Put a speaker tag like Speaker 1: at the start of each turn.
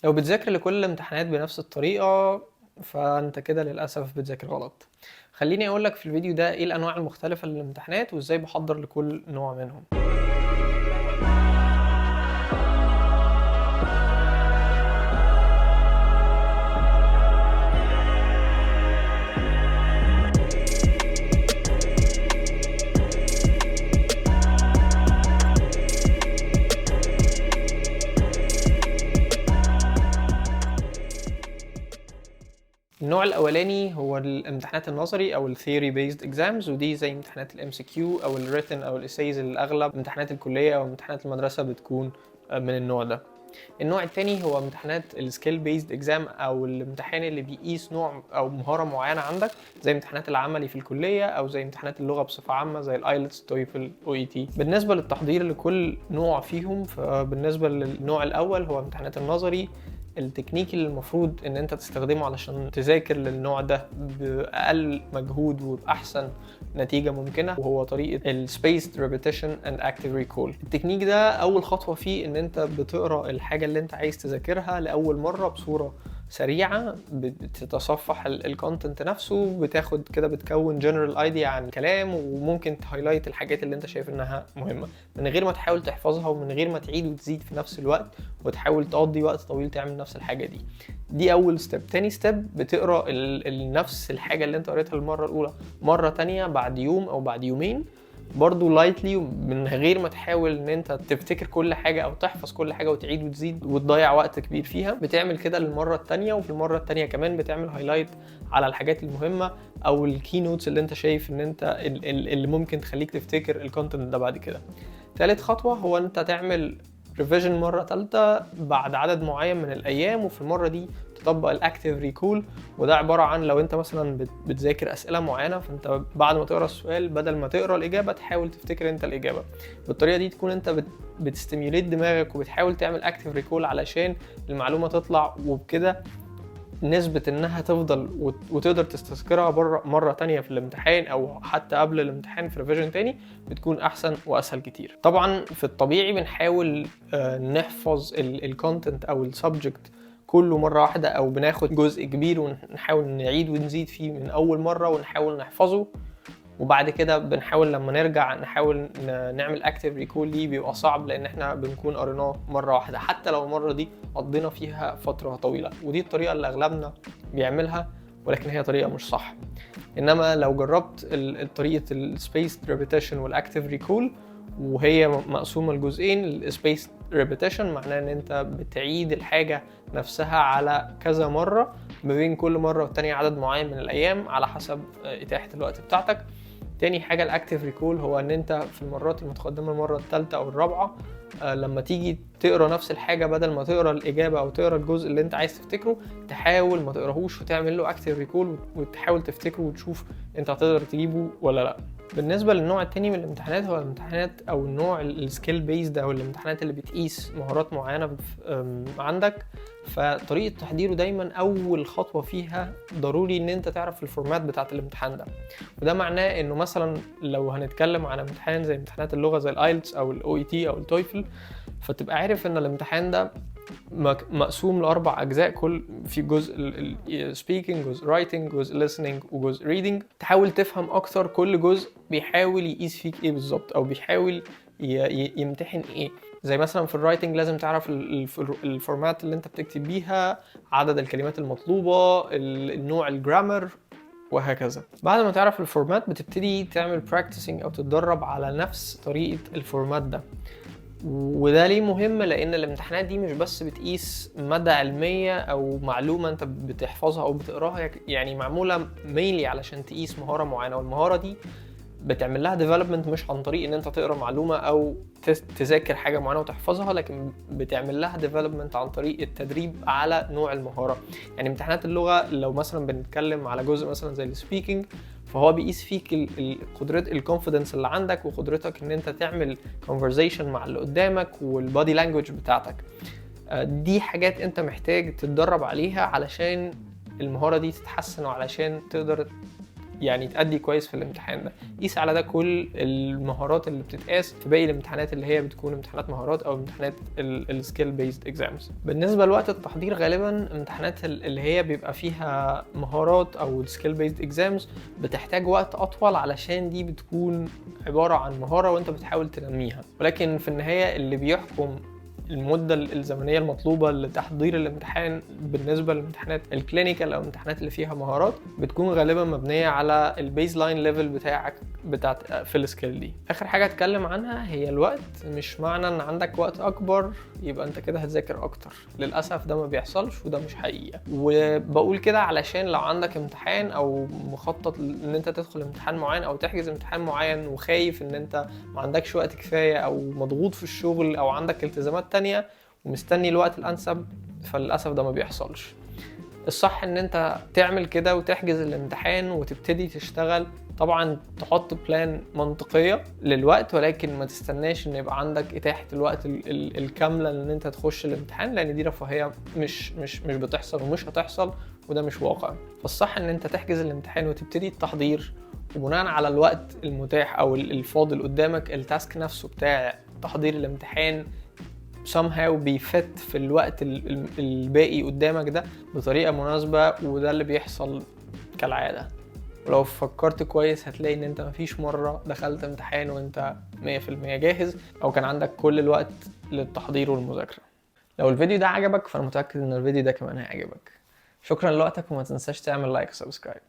Speaker 1: لو بتذاكر لكل الامتحانات بنفس الطريقة فأنت كده للأسف بتذاكر غلط. خليني أقولك في الفيديو ده إيه الأنواع المختلفة للامتحانات وإزاي بحضر لكل نوع منهم. النوع الأولاني هو الامتحانات النظري أو الثيوري بيزد اكزامز، ودي زي امتحانات الام سي كيو أو الريتن أو الاسايز اللي أغلب امتحانات الكلية أو امتحانات المدرسة بتكون من النوع ده. النوع الثاني هو امتحانات السكيل بيزد اكزام أو الامتحان اللي بيقيس نوع أو مهارة معينة عندك، زي امتحانات العملي في الكلية أو زي امتحانات اللغة بصفة عامة زي الايلتس تويفل او اي تي. بالنسبة للتحضير لكل نوع فيهم، فبالنسبة للنوع الأول هو امتحانات النظري. التكنيك اللي المفروض ان انت تستخدمه علشان تذاكر للنوع ده باقل مجهود وباحسن نتيجه ممكنه، وهو طريقه ال spaced repetition and active recall. التكنيك ده اول خطوه فيه ان انت بتقرا الحاجه اللي انت عايز تذاكرها لاول مره بصوره سريعه، بتتصفح الكونتنت نفسه، بتاخد كده بتكون جنرال ايديا عن الكلام، وممكن تهايلايت الحاجات اللي انت شايف انها مهمه من غير ما تحاول تحفظها ومن غير ما تعيد وتزيد في نفس الوقت وتحاول تقضي وقت طويل تعمل نفس الحاجه دي. دي اول ستيب. تاني ستيب بتقرا نفس الحاجه اللي انت قريتها المره الاولى مره تانية بعد يوم او بعد يومين، برضو لايتلي، من غير ما تحاول ان انت تفتكر كل حاجه او تحفظ كل حاجه وتعيد وتزيد وتضيع وقت كبير فيها. بتعمل كده للمره الثانيه، وفي المره الثانيه كمان بتعمل هايلايت على الحاجات المهمه او الكي نوتس اللي انت شايف ان انت اللي ممكن تخليك تفتكر الكونتنت ده بعد كده. ثالث خطوه هو انت تعمل ريفيجن مره ثالثه بعد عدد معين من الايام، وفي المره دي تطبق الاكتيف ريكول. وده عباره عن لو انت مثلا بتذاكر اسئله معينه، فانت بعد ما تقرا السؤال بدل ما تقرا الاجابه تحاول تفتكر انت الاجابه. بالطريقه دي تكون انت بتستيميوليت دماغك وبتحاول تعمل اكتيف ريكول علشان المعلومه تطلع، وبكده نسبة انها تفضل وتقدر تستذكرها مرة تانية في الامتحان او حتى قبل الامتحان في ريفيجن تاني بتكون احسن واسهل كتير. طبعا في الطبيعي بنحاول نحفظ الكونتنت او السبجكت كله مرة واحدة، او بناخد جزء كبير ونحاول نعيد ونزيد فيه من اول مرة ونحاول نحفظه، وبعد كده بنحاول لما نرجع نحاول نعمل اكتيف ريكول. ليه بيبقى صعب؟ لان احنا بنكون قريناه مره واحده حتى لو المره دي قضينا فيها فتره طويله، ودي الطريقه اللي اغلبنا بيعملها، ولكن هي طريقه مش صح. انما لو جربت طريقه السبيس ريبيتيشن والاكتيف ريكول، وهي مقسومه لجزئين. السبيس ريبيتيشن معناه ان انت بتعيد الحاجه نفسها على كذا مره، ما بين كل مره والتانيه عدد معين من الايام على حسب اتاحه الوقت بتاعتك. تاني حاجة الاكتيف ريكول، هو ان انت في المرات المتقدمة المرة الثالثة او الرابعة لما تيجي تقرا نفس الحاجة بدل ما تقرا الإجابة أو تقرا الجزء اللي أنت عايز تفتكره، تحاول ما تقراهوش وتعمل له اكتيف ريكول وتحاول تفتكره وتشوف أنت هتقدر تجيبه ولا لأ. بالنسبة للنوع التاني من الامتحانات هو الامتحانات أو النوع السكيل بيزد أو الامتحانات اللي بتقيس مهارات معينة عندك. فطريقة تحضيره دايما أول خطوة فيها ضروري إن أنت تعرف الفورمات بتاعت الامتحان ده. وده معناه إنه مثلا لو هنتكلم عن امتحان زي امتحانات اللغة زي الايلتس أو الاو اي تي أو التويفل، فتبقى عارف إن الامتحان ده مقسوم لأربع أجزاء، كل في جزء speaking، جزء writing، جزء listening، وجزء reading. تحاول تفهم أكتر كل جزء بيحاول يقيس فيك إيه بالظبط أو بيحاول يمتحن إيه. زي مثلا في الرايتنج لازم تعرف الفورمات اللي انت بتكتب بيها، عدد الكلمات المطلوبة، النوع الجرامر، وهكذا. بعد ما تعرف الفورمات بتبتدي تعمل براكتسنج او تتدرب على نفس طريقة الفورمات ده. وده ليه مهم؟ لان الامتحانات دي مش بس بتقيس مادة علمية او معلومة انت بتحفظها او بتقراها، يعني معمولة مينلي علشان تقيس مهارة معينة، والمهارة دي بتعمل لها ديفلوبمنت مش عن طريق ان انت تقرا معلومه او تذاكر حاجه معينه وتحفظها، لكن بتعمل لها ديفلوبمنت عن طريق التدريب على نوع المهاره. يعني امتحانات اللغه لو مثلا بنتكلم على جزء مثلا زي السبيكينج، فهو بيقيس فيك قدرات الكونفيدنس اللي عندك وقدرتك ان انت تعمل كونفرزيشن مع اللي قدامك والبادي لانجوج بتاعتك. دي حاجات انت محتاج تتدرب عليها علشان المهاره دي تتحسن وعلشان تقدر يعني تأدي كويس في الامتحان ده. قيس على ده كل المهارات اللي بتتقاس في باقي الامتحانات اللي هي بتكون امتحانات مهارات او امتحانات السكيل بيزد اكزامز. بالنسبه لوقت التحضير، غالبا امتحانات اللي هي بيبقى فيها مهارات او السكيل بيزد اكزامز بتحتاج وقت اطول، علشان دي بتكون عباره عن مهاره وانت بتحاول تنميها. ولكن في النهايه اللي بيحكم المدة الزمنية المطلوبة لتحضير الامتحان بالنسبة للامتحانات الكلينيكال أو الامتحانات اللي فيها مهارات بتكون غالبا مبنية على البيز لاين ليفل بتاعك في السكيل دي. آخر حاجة أتكلم عنها هي الوقت. مش معنى إن عندك وقت أكبر يبقى أنت كده هتذاكر أكتر، للأسف ده ما بيحصلش وده مش حقيقة. وبقول كده علشان لو عندك امتحان أو مخطط إن أنت تدخل امتحان معين أو تحجز امتحان معين وخايف إن أنت ما عندكش وقت كفاية أو مضغوط في الشغل أو عندك التزامات تانية ومستني الوقت الأنسب، فللأسف ده ما بيحصلش. الصح ان انت تعمل كده وتحجز الامتحان وتبتدي تشتغل. طبعا تحط بلان منطقية للوقت، ولكن ما تستناش ان يبقى عندك اتاحة الوقت الكاملة ان انت تخش الامتحان، لان دي رفاهية مش بتحصل ومش هتحصل، وده مش واقع. فالصح ان انت تحجز الامتحان وتبتدي التحضير، وبناء على الوقت المتاح او الفاضل قدامك التاسك نفسه بتاع تحضير الامتحان somehow بيفت في الوقت الباقي قدامك ده بطريقة مناسبة، وده اللي بيحصل كالعادة. ولو فكرت كويس هتلاقي ان انت مفيش مرة دخلت امتحان وانت 100% جاهز او كان عندك كل الوقت للتحضير والمذاكرة. لو الفيديو ده عجبك فانا متأكد ان الفيديو ده كمان هيعجبك. شكرا لوقتك، وما تنساش تعمل لايك وسبسكرايب.